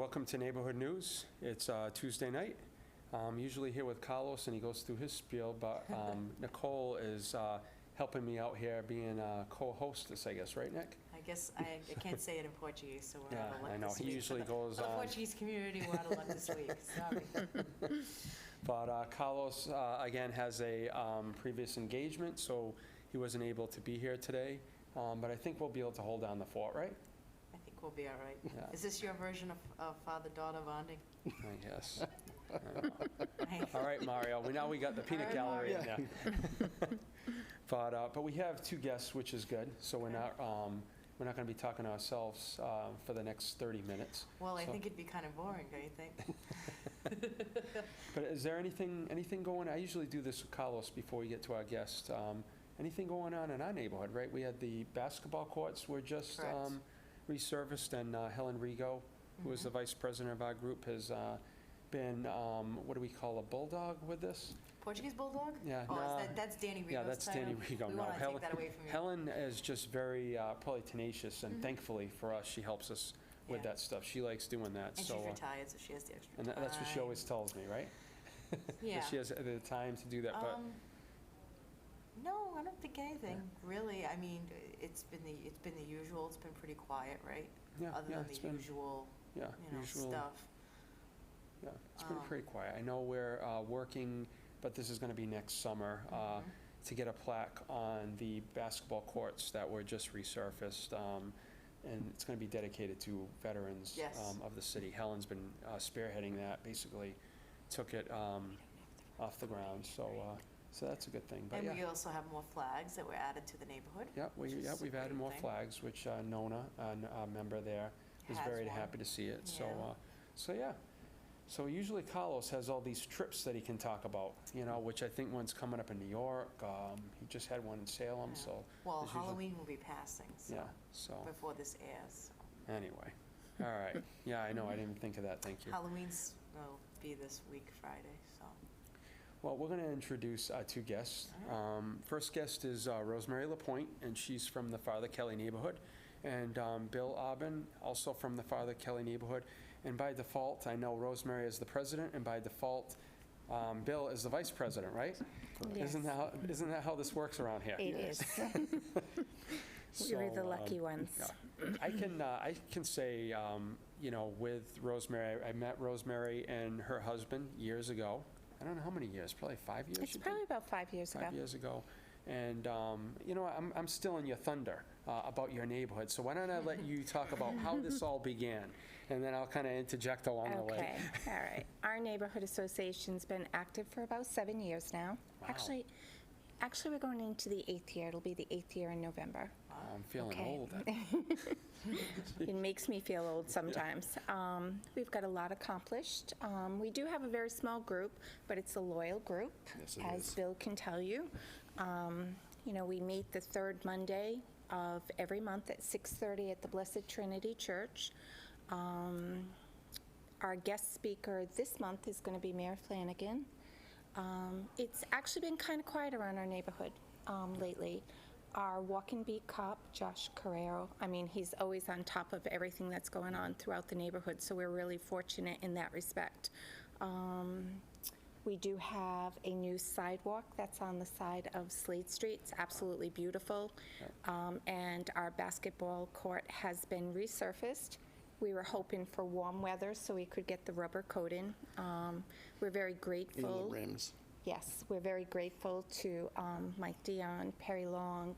welcome to Neighborhood News. It's Tuesday night. I'm usually here with Carlos, and he goes through his spiel, but Nicole is helping me out here, being a co-hostess, I guess, right, Nick? I guess I can't say it in Portuguese, so we're out of luck I know. this He week. usually goes For the on. Portuguese community, we're out of luck this week. Sorry. But Carlos, again, has a previous engagement, so he wasn't able to be here today. But I think we'll be able to hold down the fort, right? I think we'll be all right. Yeah. Is this your version of father-daughter bonding? I guess. I don't know. All right, Mario. Now we got the peanut All gallery right, in there. But we have two guests, which is good. So we're not going to be talking to ourselves for the next 30 minutes. Well, I So- think it'd be kind of boring, don't you think? But is there anything going? I usually do this with Carlos before we get to our guest. Anything going on in our neighborhood, right? We had the basketball courts were just Correct. resurfaced, and Helen Rigo, who is the vice president of our group, has been, what do we call, a bulldog with this? Portuguese bulldog? Yeah, Oh, no. that's Danny Rigo's Yeah, that's title. Danny Rigo. We No, want to take that away from you. Helen is just very probably tenacious, and thankfully for us, she helps us with Yeah. that stuff. She likes doing that. And so, she's retired, so she has the extra and time. that's what she always tells me, right? Yeah. That she has the time to do that. But No, I don't think anything, really. I mean, it's been the usual. It's been pretty quiet, right? yeah, Other yeah, than it's the been usual, yeah, usual stuff. Yeah, it's been pretty quiet. I know we're working, but this is going to be next summer, to get a plaque on the basketball courts that were just resurfaced, and it's going to be dedicated to veterans Yes. of the city. Helen's been spearheading that, basically took it off the ground, so that's a good thing. But And yeah, we also have more flags that were added to the neighborhood. which is a we've added great more thing. flags, which Nona, a member there, is Has very one. happy to see it. Yeah. So yeah. So usually Carlos has all these trips that he can talk about, which I think one's coming up in New York. He just had one in Salem, Yeah. so. Well, there's usually- Halloween will be passing, so, Yeah, so, before this airs. anyway. All right. Yeah, I know, I didn't even think of that, thank you. Halloween's will be this week, Friday, so. Well, we're going to introduce two guests. First guest is Rosemary Lapointe, and she's from the Father Kelly neighborhood. And Bill Aubry, also from the Father Kelly neighborhood. And by default, I know Rosemary is the president, and by default, Bill is the vice president, right? Yes. Isn't that how this works around here? It is. We're the lucky ones. Yeah. I can say, with Rosemary, I met Rosemary and her husband years ago. I don't know how many years, probably 5 years. It's probably about 5 years ago. 5 years ago. And, I'm still in your thunder about your neighborhood. So why don't I let you talk about how this all began, and then I'll kind of interject along the way. Okay, all right. Our neighborhood association's been active for about 7 years now. Wow. Actually, we're going into the 8th year. It'll be the 8th year in November. I'm feeling Okay. old. It makes me feel old sometimes. We've got a lot accomplished. We do have a very small group, but it's a loyal group, Yes, it as is. Bill can tell you. We meet the third Monday of every month at 6:30 at the Blessed Trinity Church. Our guest speaker this month is going to be Mayor Flanagan. It's actually been kind of quiet around our neighborhood lately. Our walk and beat cop, Josh Carrero, he's always on top of everything that's going on throughout the neighborhood, so we're really fortunate in that respect. We do have a new sidewalk that's on the side of Slade Street. It's absolutely beautiful. And our basketball court has been resurfaced. We were hoping for warm weather so we could get the rubber coat in. We're very grateful. In the rims. Yes, we're very grateful to Mike Dion, Perry Long,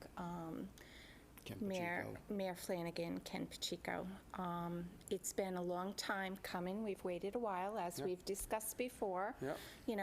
Ken Mayor Pacheco. Flanagan, Ken Pacheco. It's been a long time coming. We've waited a while, as Yep. we've discussed before. Yep.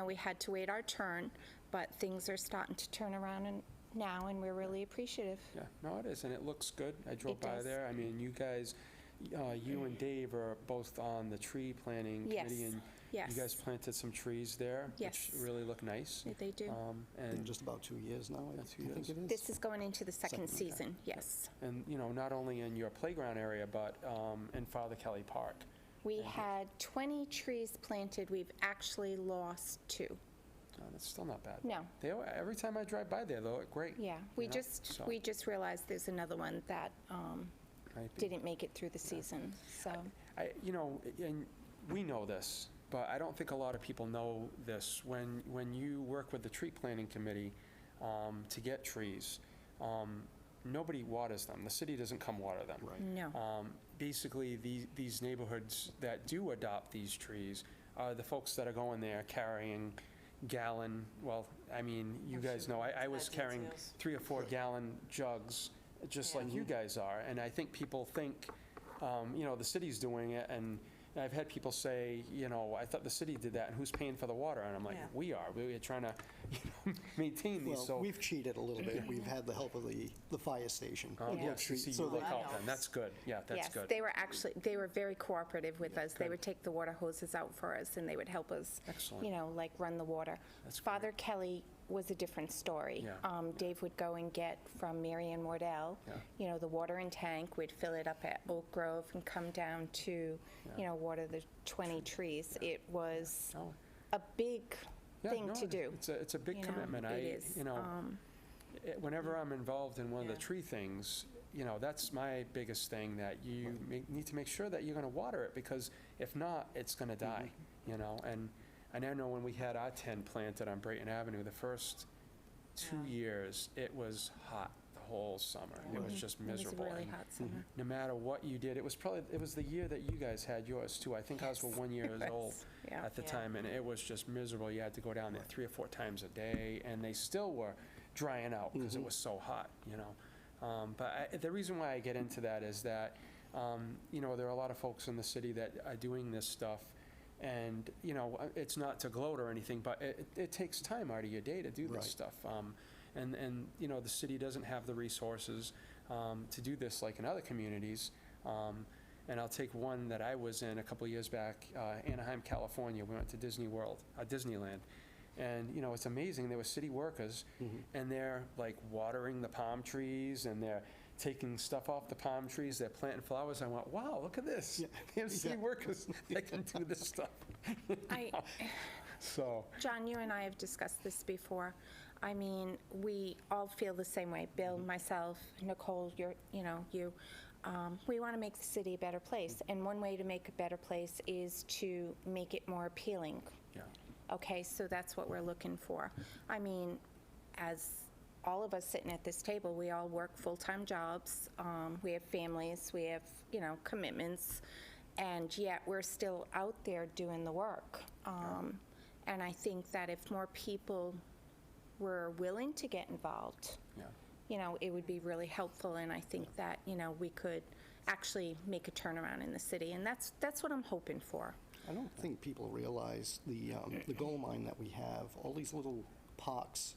We had to wait our turn, but things are starting to turn around now, and we're really appreciative. Yeah, no, it is, and it looks good. I drove It by does. there. You guys, you and Dave are both on the tree planting Yes, committee, and yes. you guys planted some trees there, Yes. which really look nice. They do. In And just about 2 years now, Yeah, I 2 think years. it is. This is going into the second Second, okay. season, yes. And, not only in your playground area, but in Father Kelly Park. We had 20 trees planted. We've actually lost 2. That's still not bad. No. Every time I drive by there, they look great. Yeah, we just realized there's another one that Might be. didn't make it through the season, so. And we know this, but I don't think a lot of people know this. When you work with the tree planting committee to get trees, nobody waters them. The city doesn't come water them. Right. No. Basically, these neighborhoods that do adopt these trees are the folks that are going there carrying gallon, well, I mean, you guys know, I was Not carrying details. 3 or 4 gallon jugs, just like you guys are. And I think people think, the city's doing it, and I've had people say, I thought the city did that, and who's paying for the water? And I'm like, Yeah. we are. We're trying to maintain these, Well, so. we've cheated a little bit. We've had the help of the fire station. Oh, Yeah. yeah, see, So you look that out then, helps. that's good, yeah, that's Yes, good. they were very cooperative with us. They good. would take the water hoses out for us, and they would help us, Excellent. like run the water. That's great. Father Kelly was a different story. Yeah. Dave would go and get from Mary Ann Wardell, the watering tank. We'd fill it up at Oak Grove and come down to, water the 20 trees. It was Oh. a big Yeah, thing no, to do. It's a big you know, commitment. it is. Whenever I'm involved in one of the Yeah. tree things, that's my biggest thing, that you need to make sure that you're going to water it, because if not, it's going to die, And I know when we had our 10 planted on Brayton Avenue, the first 2 Yeah. years, it was hot the whole summer. It was just It was a miserable. really And hot summer. no matter what you did, it was the year that you guys had yours too. I think ours were 1 year Yes, old yeah. at the Yeah. time, and it was just miserable. You had to go down there 3 or 4 times a day, and they still were drying out because it was so hot, But the reason why I get into that is that, there are a lot of folks in the city that are doing this stuff, and, it's not to gloat or anything, but it takes time out of your day to do this Right. stuff. And the city doesn't have the resources to do this like in other communities. And I'll take one that I was in a couple years back, Anaheim, California. We went to Disneyland. And, it's amazing. There were city workers, and they're like watering the palm trees, and they're taking stuff off the palm trees. They're planting flowers. I went, wow, look at this. Yeah. They have city Yeah. workers that can do this stuff. So, John, you and I have discussed this before. I mean, we all feel the same way. Bill, myself, Nicole, you. We want to make the city a better place. And one way to make a better place is to make it more appealing. yeah. Okay, so that's what we're looking for. I mean, as all of us sitting at this table, we all work full-time jobs. We have families, we have, commitments, and yet we're still out there doing the work. And I think that if more people were willing to get involved, Yeah. it would be really helpful, and I think that, we could actually make a turnaround in the city, and that's what I'm hoping for. I don't think people realize the gold mine that we have, all these little parks.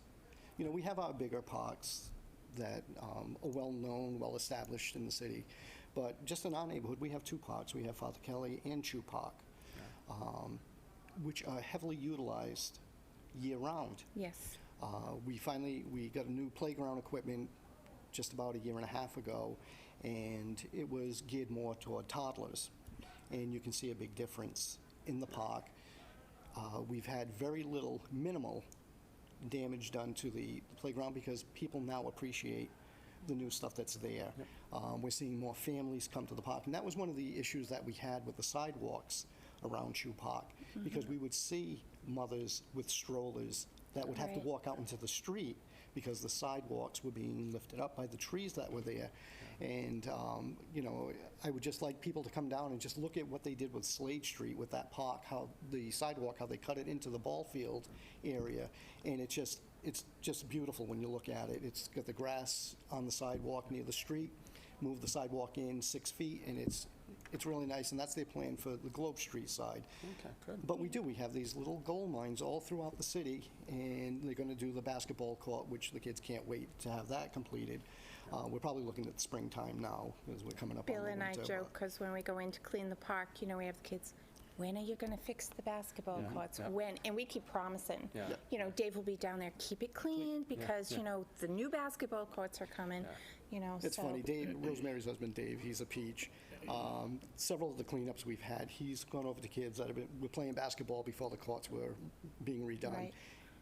We have our bigger parks that are well-known, well-established in the city. But just in our neighborhood, we have 2 parks. We have Father Kelly and Chew Park, which are heavily utilized year-round. Yes. We got a new playground equipment just about a year and a half ago, and it was geared more toward toddlers. And you can see a big difference in the park. We've had minimal damage done to the playground because people now appreciate the new stuff that's there. We're seeing more families come to the park, and that was one of the issues that we had with the sidewalks around Chew Park, because we would see mothers with strollers that would have to Right. walk out into the street because the sidewalks were being lifted up by the trees that were there. And, I would just like people to come down and just look at what they did with Slade Street, with that park, how the sidewalk, how they cut it into the ball field area. And it's just beautiful when you look at it. It's got the grass on the sidewalk near the street, move the sidewalk in 6 feet, and it's really nice, and that's their plan for the Globe Street side. Okay, good. But we have these little gold mines all throughout the city, and they're going to do the basketball court, which the kids can't wait to have that completed. We're probably looking at springtime now, as we're coming up on the Bill and I winter, joke, because when we go in to clean the park, we have the kids, when are you going to fix the basketball Yeah, courts? yeah. When? And we keep promising. Yeah. Dave will be down there, keep it clean, because, yeah. the new basketball courts are coming, It's so- funny, Dave, Rosemary's husband, Dave, he's a peach. Several of the cleanups we've had, he's gone over to kids that were playing basketball before the courts were being redone. Right.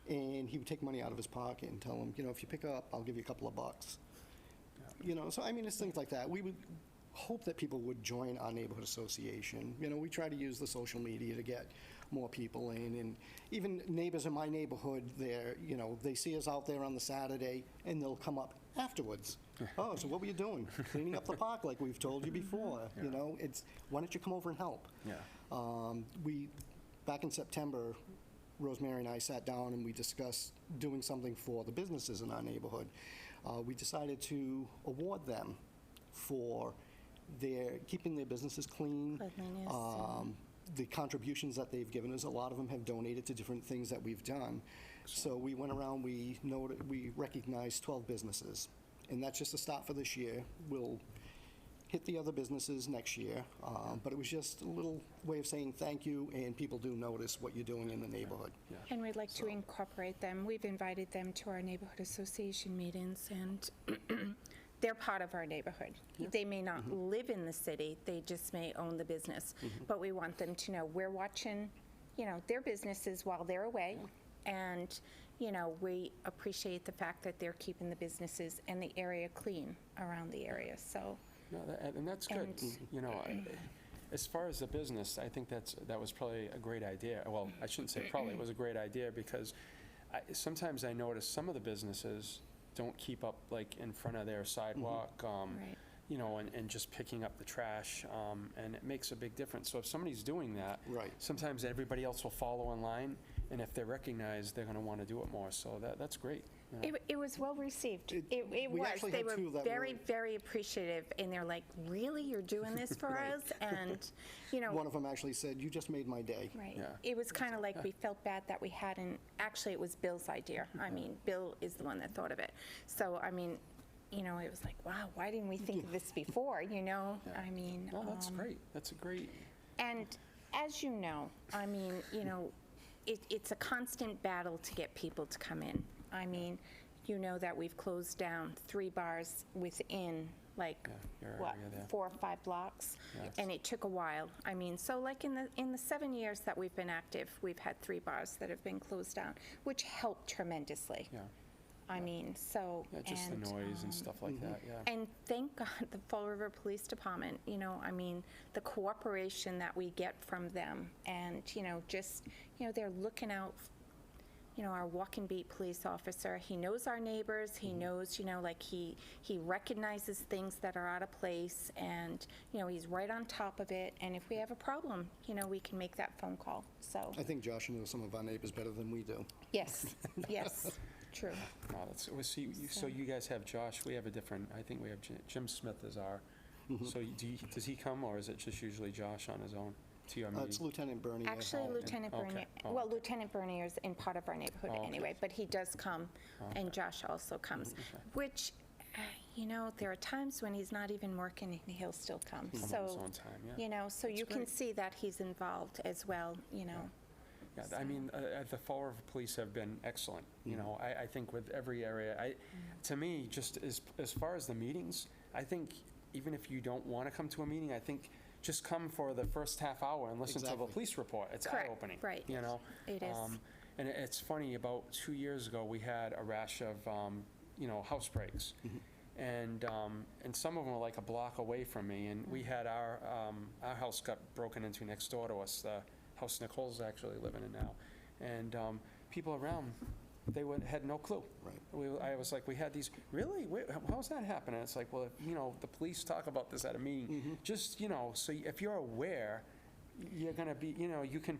And he would take money out of his pocket and tell them, if you pick up, I'll give you a couple of bucks. So, it's things like that. hope that people would join our neighborhood association. You know, we try to use the social media to get more people in, and even neighbors in my neighborhood, you know, they see us out there on the Saturday, and they'll come up afterwards. Oh, so what were you doing? Cleaning up the park like we've told you before. You know, why don't you come over and help? Yeah. Back in September, Rosemary and I sat down and we discussed doing something for the businesses in our neighborhood. We decided to award them for keeping their businesses clean. Cleanliness, The contributions that they've given us, a lot of them have donated to different things that we've done. So we went around, we recognized 12 businesses, and that's just a start for this year. We'll hit the other businesses next year, but it was just a little way of saying thank you, and people do notice what you're doing in the neighborhood. Yeah. And we'd like to incorporate them. We've invited them to our neighborhood association meetings, and they're part of our neighborhood. They may not live in the city, they just may own the business. But we want them to know we're watching, you know, their businesses while they're away. And, you know, we appreciate the fact that they're keeping the businesses and the area clean around the area, so. No, and that's good. You know, as far as the business, I think that was probably a great idea. Well, I shouldn't say probably, it was a great idea, because sometimes I notice some of the businesses don't keep up, like, in front of their sidewalk, Right. you know, and just picking up the trash, and it makes a big difference. So if somebody's doing that, Right. sometimes everybody else will follow in line, and if they're recognized, they're going to want to do it more. So that's great. You know. It was well received. It- It we was. actually They had were two that very, were- very appreciative, and they're like, really, you're doing this for Right. us? And, you know. One of them actually said, "You just made my day." Right. Yeah. It was kind of like we felt bad that we hadn't, actually, it was Bill's idea. I mean, Bill is the one that thought of it. So, I mean, you know, it was like, wow, why didn't we think of this before, you know? I mean. No, that's great. That's a great. And as you know, I mean, you know, it's a constant battle to get people to come in. I mean, you know that we've closed down 3 bars within, like, Yeah, your what, area there. 4 or 5 blocks? Yes. And it took a while. I mean, so like in the 7 years that we've been active, we've had 3 bars that have been closed down, which helped tremendously. Yeah. I mean, so. Yeah, just the and, noise and stuff like that, yeah. And thank God the Fall River Police Department, you know, I mean, the cooperation that we get from them, and, you know, just, you know, they're looking out, you know, our walk and beat police officer, he knows our neighbors, he knows, you know, like he recognizes things that are out of place, and, you know, he's right on top of it, and if we have a problem, you know, we can make that phone call, so. I think Josh knows some of our neighbors better than we do. Yes, yes, true. No, so you guys have Josh, we have a different, I think we have Jim Smith as our, so does he come, or is it just usually Josh on his own to your meeting? It's Lieutenant Bernier. Actually, Lieutenant okay. Bernier, Oh, well, okay. Lieutenant Bernier is in part of our neighborhood Oh, okay. anyway, but he does come, and Josh also comes, which, you know, there are times when he's not even working and he'll still come. Come on So, his own time, yeah. you know, so you can great. see that he's involved as well, you know. Yeah, I mean, the Fall River Police have been excellent, you know, I think with every area. To me, just as far as the meetings, I think even if you don't want to come to a meeting, I think just come for the first half hour and listen to the Exactly. police report. It's Correct, eye-opening, right. you know? It is. And it's funny, about 2 years ago, we had a rash of, you know, house breaks. And some of them were like a block away from me, and we had our house got broken into next door to us, the house Nicole's actually living in now. And people around, they had no clue. Right. I was like, we had these, really? How's that happening? It's like, well, you know, the police talk about this at a meeting. Just, you know, so if you're aware, you're going to be, you know, you can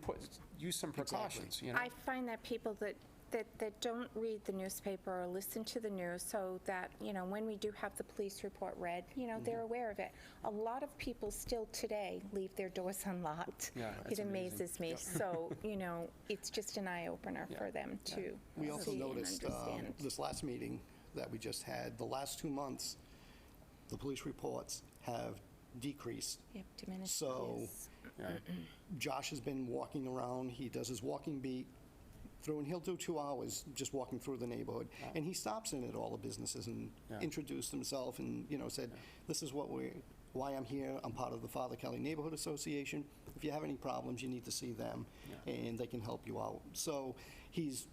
use some precautions, you know? I find that people that don't read the newspaper or listen to the news, so that, you know, when we do have the police report read, you know, they're aware of it. A lot of people still today leave their doors unlocked. Yeah, that's It amazing. amazes me. So, you know, it's just an eye-opener Yeah. for them Yeah. to We also see and noticed understand. this last meeting that we just had, the last 2 months, the police reports have decreased. Yep, diminished, So yes. Yeah. Josh has been walking around, he does his walking beat through, and he'll do 2 hours just walking through the neighborhood. And he stops in at all the businesses and Yeah. introduced himself and, you know, said, this is why I'm here. I'm part of the Father Kelly Neighborhood Association. If you have any problems, you need to see them, and they can help you out. So he's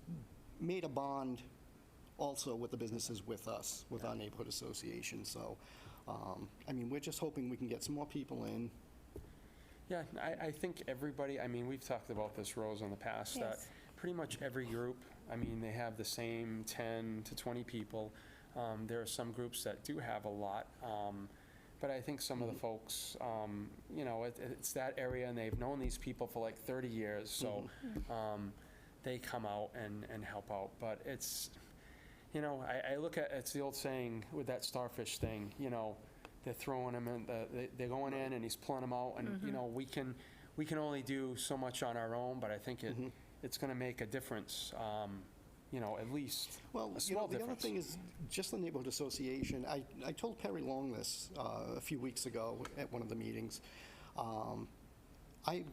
made a bond also with the businesses with us, with our neighborhood association. So I mean, we're just hoping we can get some more people in. Yeah, I think everybody, I mean, we've talked about this, Rose, in the past, that Yes. pretty much every group, I mean, they have the same 10 to 20 people. There are some groups that do have a lot, but I think some of the folks, you know, it's that area, and they've known these people for like 30 years, so they come out and help out. But it's, you know, I look at, it's the old saying with that starfish thing, you know, they're throwing him in, they're going in and he's pulling them out, and, you know, we can only do so much on our own, but I think it's going to make a difference, you know, at least Well, a you know, small the other difference. thing is, just the neighborhood association, I told Perry Long this a few weeks ago at one of the meetings. I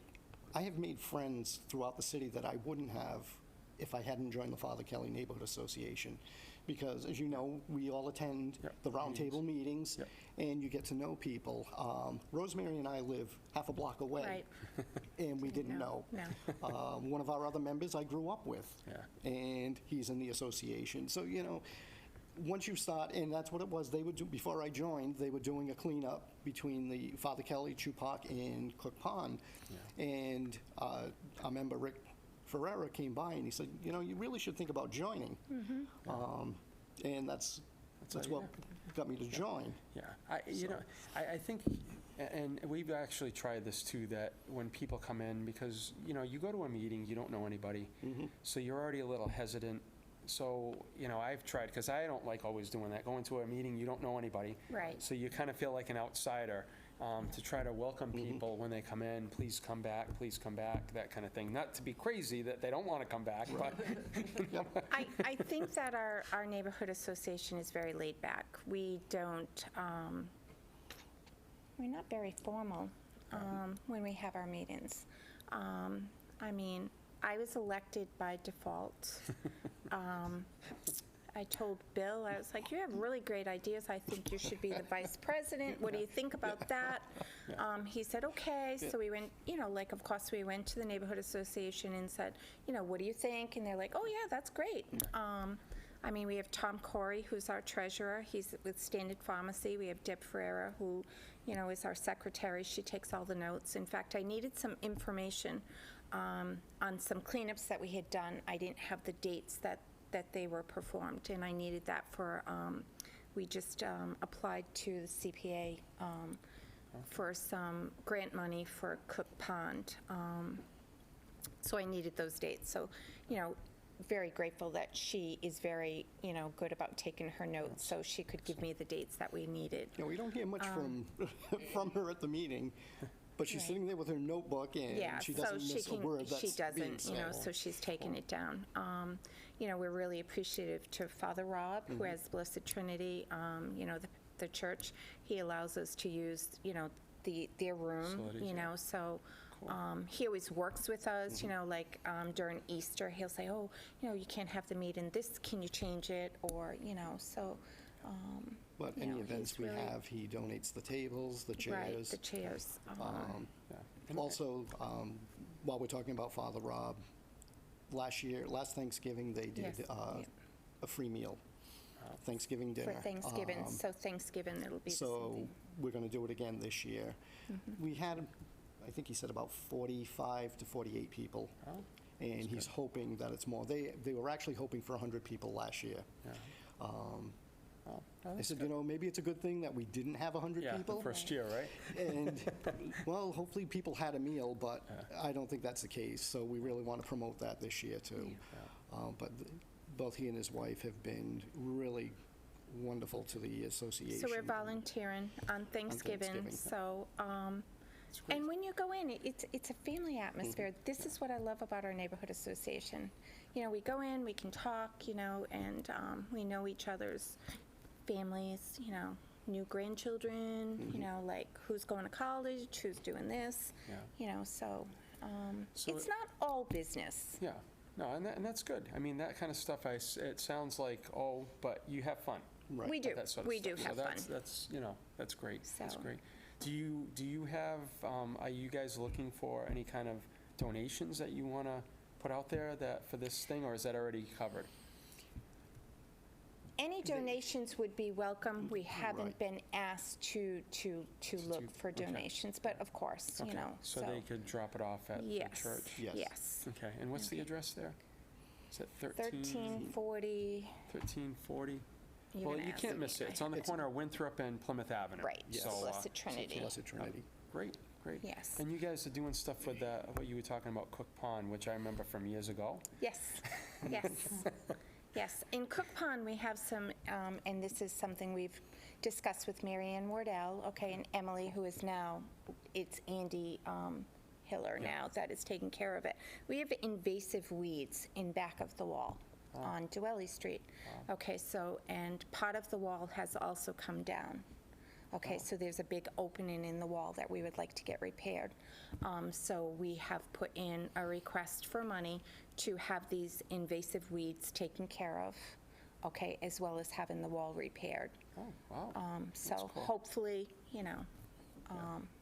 have made friends throughout the city that I wouldn't have if I hadn't joined the Father Kelly Neighborhood Association. Because, as you know, we all attend Yep, the roundtable meetings, Yep. and you get to know people. Rosemary and I live half a block away, Right. and we didn't know. No. One of our other members I grew up with, Yeah. and he's in the association. So, you know, once you start, and that's what it was, they would do, before I joined, they were doing a cleanup between the Father Kelly, Chupac, and Cook Pond. And our member, Rick Ferreira, came by and he said, you know, you really should think about joining. And that's what got me to join. Yeah, you know, I think, and we've actually tried this too, that when people come in, because, you know, you go to a meeting, you don't know anybody, so you're already a little hesitant. So, you know, I've tried, because I don't like always doing that, going to a meeting, you don't know anybody. Right. So you kind of feel like an outsider, to try to welcome people when they come in, please come back, that kind of thing. Not to be crazy that they don't want to come back, but, I think that our neighborhood association is very laid back. We don't, we're not very formal when we have our meetings. I mean, I was elected by default. I told Bill, I was like, you have really great ideas. I think you should be the vice president. What do you think about that? He said, okay. So we went, you know, like, of course, we went to the neighborhood association and said, you know, what do you think? And they're like, oh, yeah, that's great. I mean, we have Tom Corey, who's our treasurer. He's with Standard Pharmacy. We have Deb Ferreira, who, you know, is our secretary. She takes all the notes. In fact, I needed some information on some cleanups that we had done. I didn't have the dates that they were performed, and I needed that for, we just applied to the CPA for some grant money for Cook Pond. So I needed those dates. So, you know, very grateful that she is very, you know, good about taking her notes, so she could give me the dates that we needed. You know, we don't hear much from her at the meeting, but she's Right. sitting there with her notebook, and Yeah, she so doesn't she miss a can, word that's she being doesn't, you know, said. so she's taken it down. You know, we're really appreciative to Father Rob, who has Blessed Trinity, you know, the church. He allows us to use, you know, their room, Facilities, you yeah. know, so he always works with us, you know, like during Easter, he'll say, oh, you know, you can't have the meat in this, can you change it? Or, you know, so. But you any know, events he's we really- have, he donates the tables, the Right, chairs. the chairs. yeah. Also, while we're talking about Father Rob, last Thanksgiving, they did Yes, yeah. a free meal, Thanksgiving dinner. For Thanksgiving, so Thanksgiving, it'll be the same So thing. we're going to do it again this year. We had, I think he said about 45 to 48 people, Oh, and he's hoping that it's more. They were actually hoping for 100 people last year. yeah. Oh, I that's said, good. you know, maybe it's a good thing that we didn't have 100 Yeah, people. the first year, right? And, well, hopefully people had a meal, but I don't think that's the case. So we really want to promote that this year, too. But both he and his wife have been really wonderful to the association. So we're volunteering on Thanksgiving, Thanksgiving. so, That's great. and when you go in, it's a family atmosphere. This is what I love about our neighborhood association. You know, we go in, we can talk, you know, and we know each other's families, you know, new grandchildren, you know, like who's going to college, who's doing this, Yeah. you know, so So it's not all business. Yeah, no, and that's good. I mean, that kind of stuff, it sounds like, oh, but you have fun. Right. We do, That sort of we stuff. do So have fun. That's, you know, that's great. That's So- great. Do you have, are you guys looking for any kind of donations that you want to put out there that, for this thing, or is that already covered? Any donations would be welcome. We haven't Right. been asked to look for okay. donations, but of course, Okay, you know, so they could drop it off at the Yes, church? Yes. yes. Okay, and what's the address there? Is it 1340, 1340? you're Well, gonna you ask can't me. miss it. It's on the corner of Winthrop and Plymouth Avenue. Right, So, Blessed Trinity. Blessed Trinity. Great, great. Yes. And you guys are doing stuff with what you were talking about, Cook Pond, which I remember from years ago. Yes, yes, yes. In Cook Pond, we have some, and this is something we've discussed with Mary Ann Wardell, okay, and Emily, who is now, it's Andy Hiller now that is taking care of it. We have invasive weeds in back of the wall on Dwelly Street. Okay, so, and part of the wall has also come down. Okay, so there's a big opening in the wall that we would like to get repaired. So we have put in a request for money to have these invasive weeds taken care of, okay, as well as having the wall repaired. Oh, wow. So cool. hopefully, you know,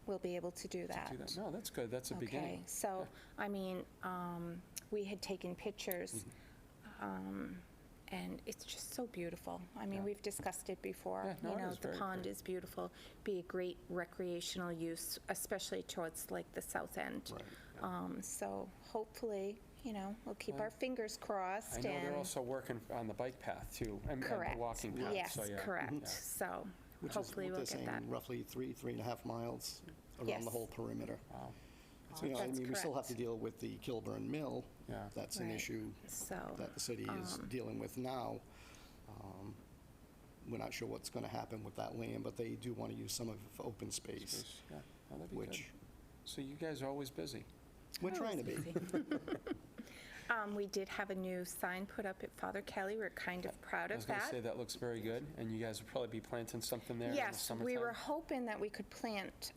we'll be able to do that. Do that. No, that's good. That's a Okay, beginning. so, I mean, we had taken pictures, and it's just so beautiful. I mean, Yeah. we've discussed it before. Yeah, no, You it know, is the very pond pretty. is beautiful, be a great recreational use, especially towards like the south end. Right. So hopefully, you know, we'll keep our fingers I crossed know and. they're also working on the bike path, too, and the Correct. walking path. Yes, so, yeah. correct. Yeah. So Which is hopefully what we'll they're get that. saying, roughly 3.5 miles around Yes. the whole perimeter. Wow. So, you know, I That's mean, we still have to correct. deal with the Kilburn Mill. Yeah. That's an Right. issue So, that the city is dealing with now. We're not sure what's going to happen with that land, but they do want to use some of it for open space, Yeah, oh, that'd be good. which So you guys are always busy. we're trying to be. we did have a new sign put up at Father Kelly. We're kind of proud I was of going to that. say, that looks very good, and you guys will probably be planting something there in the Yes, summertime? we were hoping that we could plant,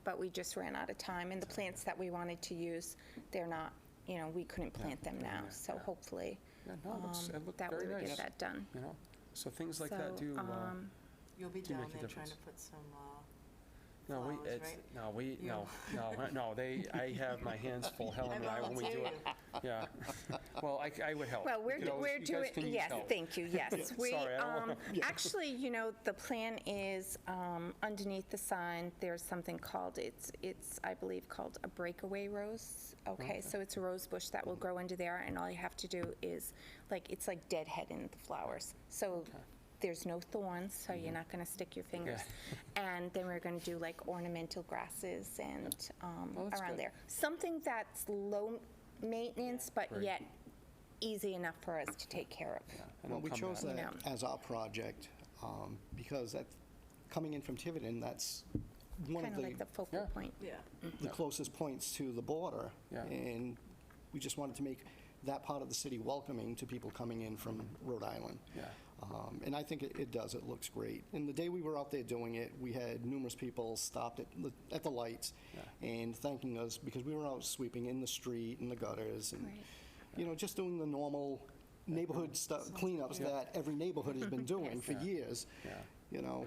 but we just ran out of time. And the plants that we wanted to use, they're not, you know, we couldn't plant them they're now. there, So yeah. hopefully, Yeah, no, it looked that we very would nice. get that done. You know, so things like that So, do, You'll be Do down make a there trying difference. to put some, no, flowers, it's, right? no, we, You- no, I have my hands full, Helen and I, when we do volunteer it. Yeah. Well, I would help. Well, You we're could always- we're you doing, guys can use yes, help. thank you, yes. We, Sorry, I don't wanna- actually, you know, the plan is underneath the sign, there's something called, it's I believe, called a breakaway rose. Okay, so it's a rose bush that will grow into there, and all you have to do is, like, it's like deadheading the flowers. So there's no thorns, so Mm-hmm. you're not going to stick your fingers. And then we're going to do like ornamental grasses and Oh, that's around good. there. Something that's low maintenance, but Right. yet easy enough for us to take care of. And Well, it'll we come chose back. that as our project because that, coming in from Tiverton, that's one Kind of of like the focal Yeah. point. yeah. the closest points to the border. Yeah. And we just wanted to make that part of the city welcoming to people coming in from Rhode Island. Yeah. And I think it does. It looks great. And the day we were out there doing it, we had numerous people stopped at the lights and thanking us because we were out sweeping in the street and the gutters and, Right. you know, just doing the normal neighborhood stuff, cleanups that every neighborhood has been doing for years. Yeah. You know,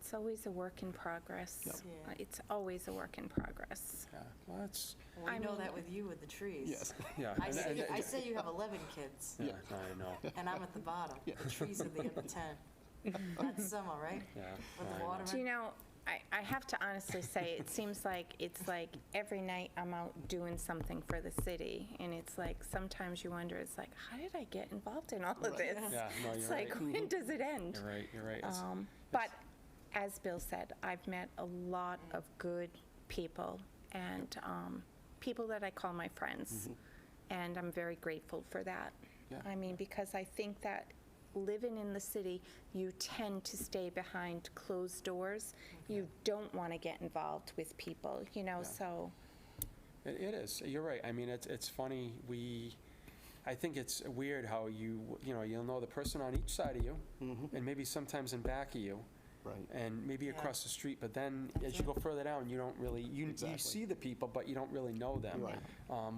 It's always a work in progress. Yep. Yeah. It's always a work in progress. Yeah, well, that's, Well, I we know mean- that with you with the trees. yes. yeah. I say you have 11 kids, Yeah, I know, and I'm at the bottom. The trees are the other 10. That's summer, right? yeah. With I the know. waterman. Do you know, I have to honestly say, it seems like it's like every night I'm out doing something for the city, and it's like sometimes you wonder, it's like, how did I get involved in all of this? Yeah, no, It's you're like, right. when does it end? You're right. It's- But as Bill said, I've met a lot of good people and people that I call my friends, and I'm very grateful for that. Yeah. I mean, because I think that living in the city, you tend to stay behind closed doors. You don't want to get involved with people, you know, so. It is, you're right. I mean, it's funny, I think it's weird how you'll know the person on each side of you, and maybe sometimes in back of you, Right. and maybe Yeah. across the street, but then as you go further down, you don't really, you Exactly. see the people, but you don't really know them. Right.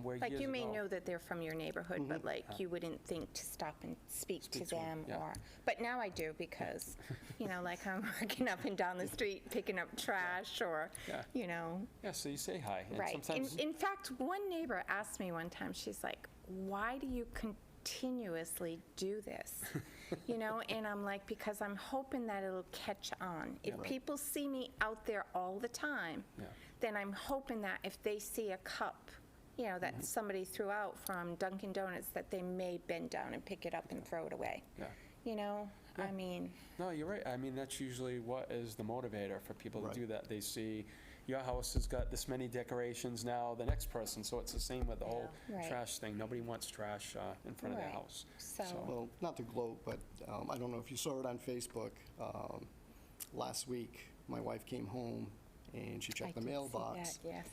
Where Like, years you may ago- know that they're from your neighborhood, but like, you wouldn't think to stop and speak to Speak to 'em, them yeah. or, but now I do because, you know, like I'm working up and down the street picking up trash or, Yeah. you know, Yeah, so you say hi. And right. sometimes, In fact, one neighbor asked me one time, she's like, why do you continuously do this, you know? And I'm like, because I'm hoping that it'll catch on. If Right. people see me out there all the time, Yeah. then I'm hoping that if they see a cup, you know, that somebody threw out from Dunkin' Donuts, that they may bend down and pick it up and throw it away. Yeah. You know, Yeah. I mean, No, you're right. I mean, that's usually what is the motivator for people to Right. do that. They see your house has got this many decorations now, the next person, so it's the same with the whole Yeah. Right. trash thing. Nobody wants trash in front of their Right. house. So- Well, not to gloat, but I don't know if you saw it on Facebook. Last week, my wife came home and she I checked the did see mailbox. that, yes.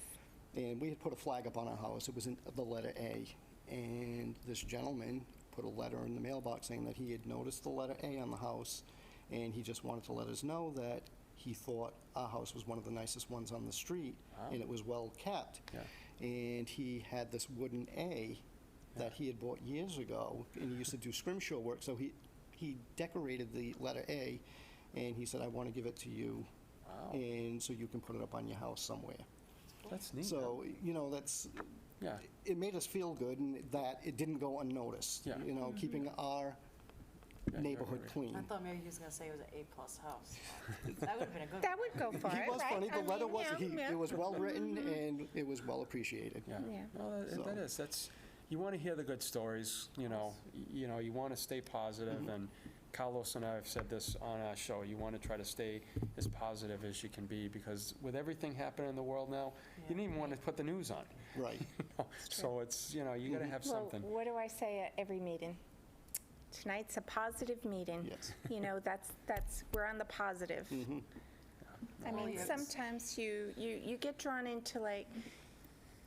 And we had put a flag up on our house. It was in the letter A. And this gentleman put a letter in the mailbox saying that he had noticed the letter A on the house, and he just wanted to let us know that he thought our house was one of the nicest ones on the street, Wow. and it was well kept. Yeah. And he had this wooden A that he had bought years ago, and he used to do scrimshaw work, so he decorated the letter A, and he said, I want to give it to you, Wow. and so you can put it up on your house somewhere. That's neat. So, you know, that's, Yeah. it made us feel good and that it didn't go unnoticed. Yeah. You know, keeping our Yeah, neighborhood right. clean. I thought maybe he was going to say it was an A+ house. That would have been a good one. That would go for it, right? He was funny, the I letter mean, was, yeah. it was well-written and it was well-appreciated. Yeah. Yeah. No, that So- is. That's, you want to hear the good stories, you know, you want to stay positive, and Carlos and I have said this on our show, you want to try to stay as positive as you can be, because with everything happening in the world now, you don't even want to put the news on. Right. So it's, you know, you got to have Well, something. what do I say at every meeting? Tonight's a positive meeting. Yes. You know, we're on the positive. I Well, mean, yes. sometimes you get drawn into like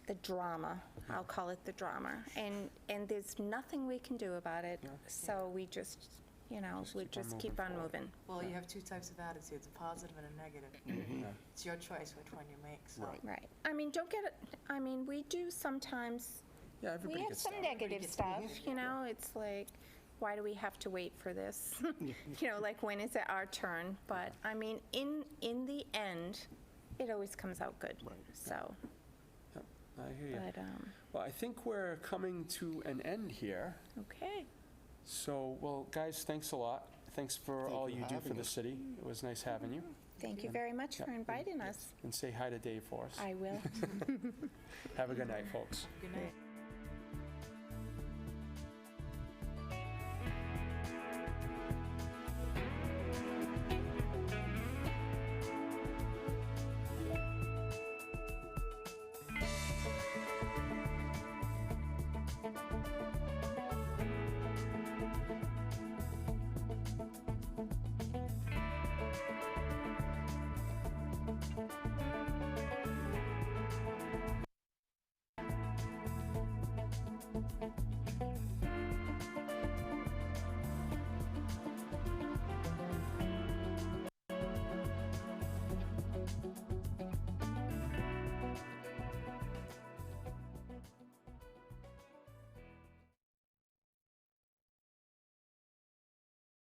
the drama, I'll call it the drama, and there's nothing we can do about it. Yeah. So we just, you know, we just keep on forward. moving. Well, you have two types of attitudes, a positive and a negative. Yeah. It's your choice which one you make, so. Right. Right. I mean, don't get it, I mean, we do sometimes, Yeah, we everybody have gets some down. negative gets stuff, negative, you know? It's like, why do we have to wait for this? You know, like, when is it our turn? But, I mean, in the end, it always comes out good. Right. So, Yep, I hear you. but, Well, I think we're coming to an end here. okay. So, well, guys, thanks a lot. Thanks for Thank all you you for do for having the us. city. It was nice having you. Thank you very much for inviting us. And say hi to Dave for us. I will. Have a good night, folks. Good night.